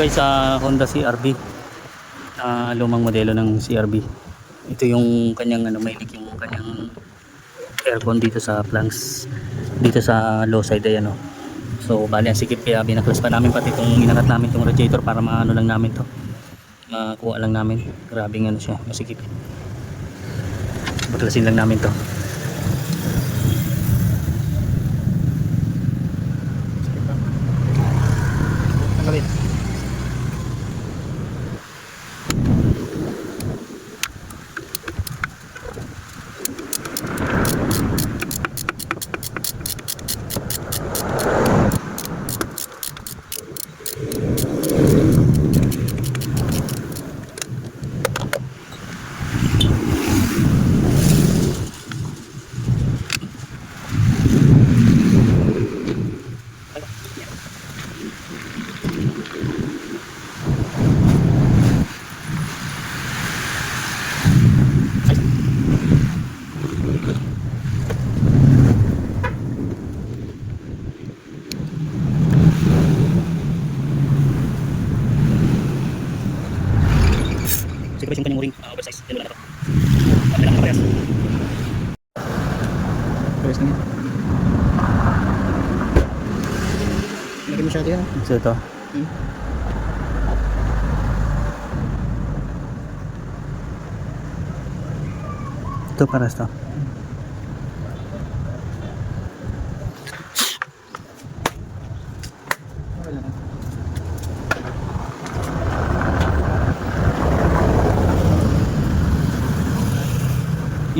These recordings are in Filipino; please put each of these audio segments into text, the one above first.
guys sa Honda CRV, lumang modelo ng CRV. Ito yung kanyang may leak yung kanyang aircon dito sa flanks, dito sa low side ayan So bali ang sikip, kaya binaklas pa namin pati itong inangat namin itong radiator para maano lang namin to, makuha lang namin. Grabing siya, masikip. Baklasin lang namin to. Tanggalin. Siguro yung kanyang ring oversize, yan wala na to. Kailangan na parehas. Parehas na yan. Lagi masyado yan. So ito. Ito parehas to.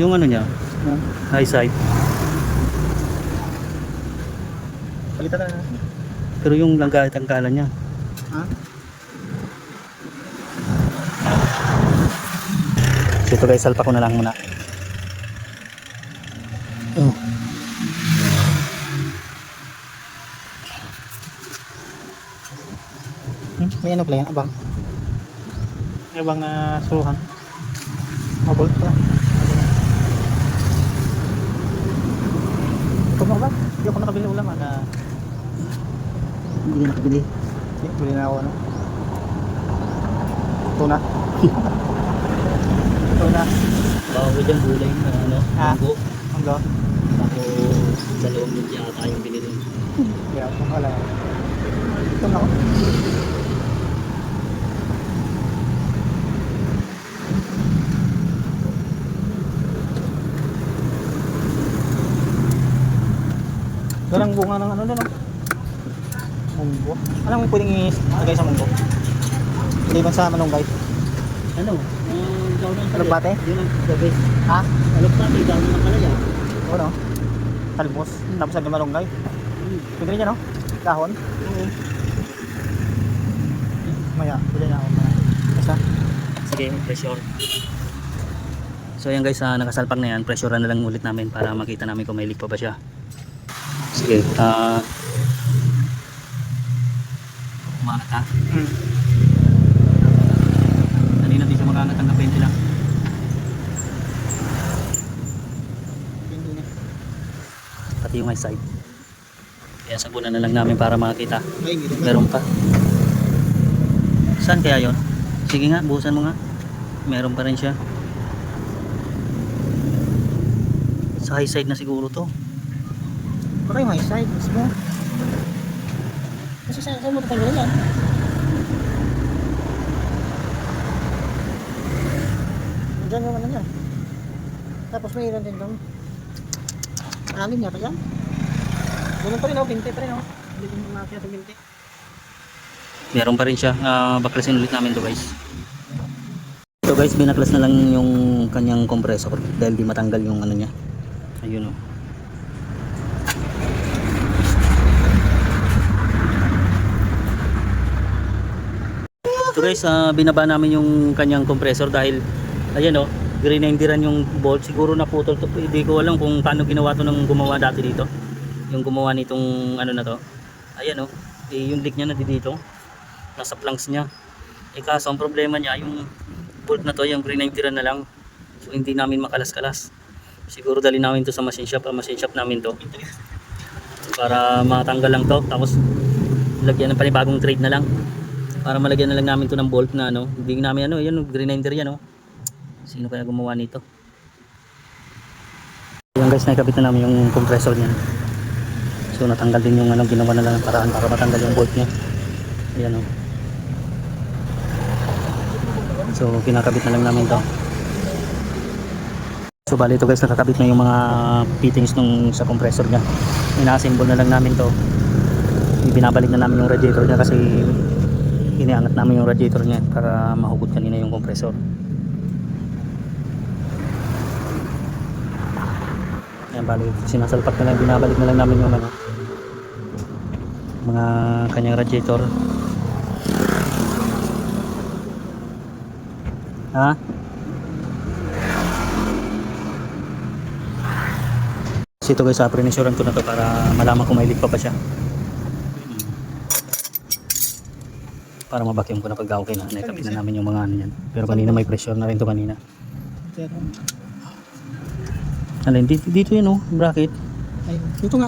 Yung niya, high side. Palitan na. Pero yung tangkalan niya. Ha? So ito guys, salpa ko na lang muna. May ano pala yan, abang. May abang na suruhan. Mabolt pala. Ikaw ba? Hindi ako nakabili ulam. Hindi na nakabili. Hindi, bili na ako tuna. Tuna. Bawa ko dyan gulay na manggo. Manggo? Tapos dalawang minti yata yung binili. Kaya ako pala. Ito na ako. Darang bunga ng doon munggo. Anong pwedeng ilagay sa munggo? Maliban sa malunggay. Alugbate? Ha? Alugbate, daw ng palaya. Oo, talbos. Tapos ang malunggay. Pwede rin yan, dahon. Maya, pwede na ako. Basta? Sige, pressure. So yan guys, nakasalpak na yan. Pressurean na lang ulit namin para makita namin kung may leak pa ba siya. Sige, umangat ha. Kanina di siya makangat ang 20 lang. Pati yung high side. Kaya sabunan na lang namin para makita. Meron pa. Saan kaya yon? Sige nga, buhusan mo nga. Meron pa rin siya. Sa high side na siguro to. Baka yung high side mismo. Kasi saan mo tanggalin yan? Diyan yung niya. Tapos may ilan din doon. Alim yata yan. Ganun pa rin binti pa rin Hindi din makakita sa binti. Meron pa rin siya. Baklasin ulit namin to guys. So guys, binaklas na lang yung kanyang compressor dahil di matanggal yung niya. Ayun So guys, binaba namin yung kanyang compressor dahil ayan grinenderan yung bolt. Siguro naputol to. Hindi ko alam kung paano ginawa to ng gumawa dati dito. Yung gumawa nitong na to. Ayan yung leak niya na dito. Nasa planks niya. Kaso ang problema niya yung bolt na to, yung grinenderan na lang. So hindi namin makalas-kalas. Siguro dali namin to sa machine shop. Machine shop namin to. Para matanggal lang to. Tapos lagyan ng panibagong trade na lang. Para malagyan na lang namin to ng bolt na ano. Hindi namin ano, yan grinder yan oh. Sino kaya gumawa nito? Yan guys, nakikabit na namin yung compressor niyan. So natanggal din yung ano, ginawa na lang ng paraan para matanggal yung bolt niya. Ayan oh. So kinakabit na lang namin to. So bali ito guys, nakakabit na yung mga fittings nung sa compressor niya. Ina-assemble na lang namin to. Binabalik na namin yung radiator niya kasi iniangat namin yung radiator niya para mahugot kanina yung compressor. Ayan, bali sinasalpak na lang, binabalik na lang namin yung ano, mga kanyang radiator. Ha? Kasi ito guys, pre-insuran ko na to para malaman kung may leak pa siya. Para mabakyam ko na pag okay na. Naikapit na namin yung mga ano yan. Pero kanina may pressure na rin to kanina. Alin, dito yun oh, bracket. Ay, dito nga.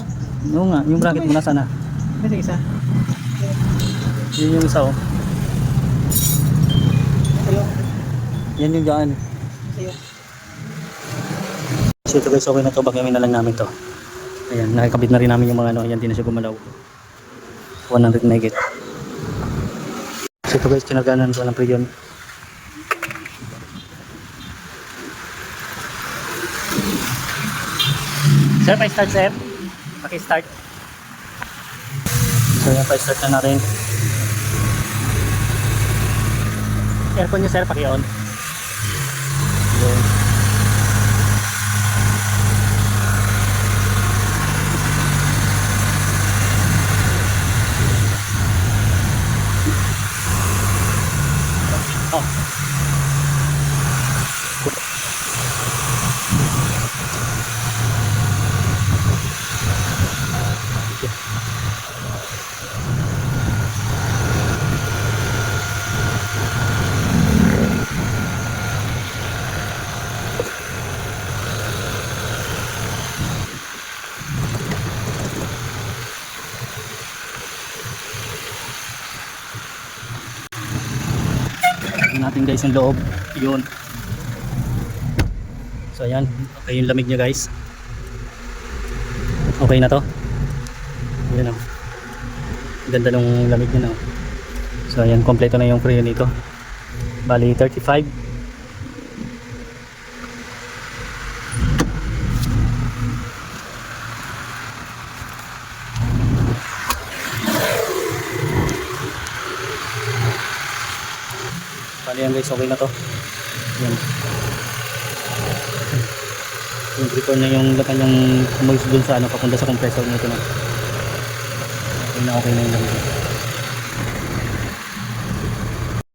Oo nga, yung bracket mo nasaan na? Kasi isa. Yun yung isa oh. Ayo. Yan yung dyan. Ayo. So ito guys, okay na to, bakyamin na lang namin to. Ayan, nakikabit na rin namin yung mga ano, ayan, di na siya gumalaw. 100 megit. So ito guys, kinaganan ko ng pre-yon. Sir, pa-start sir. Paki-start. So yan, pa-start na natin. Aircon nyo sir, paki-on. Yun. Oh. Natin guys yung loob yun. So ayan, okay yung lamig nya guys, okay na to. Ayan o, ganda ng lamig nya na. So ayan, kompleto na yung freon nito, bali 35. Bali yan guys, okay na to. Yan. Yung return na yung kanyang moist dun sa ano, papunta sa compressor nito na. Okay na yung lamig.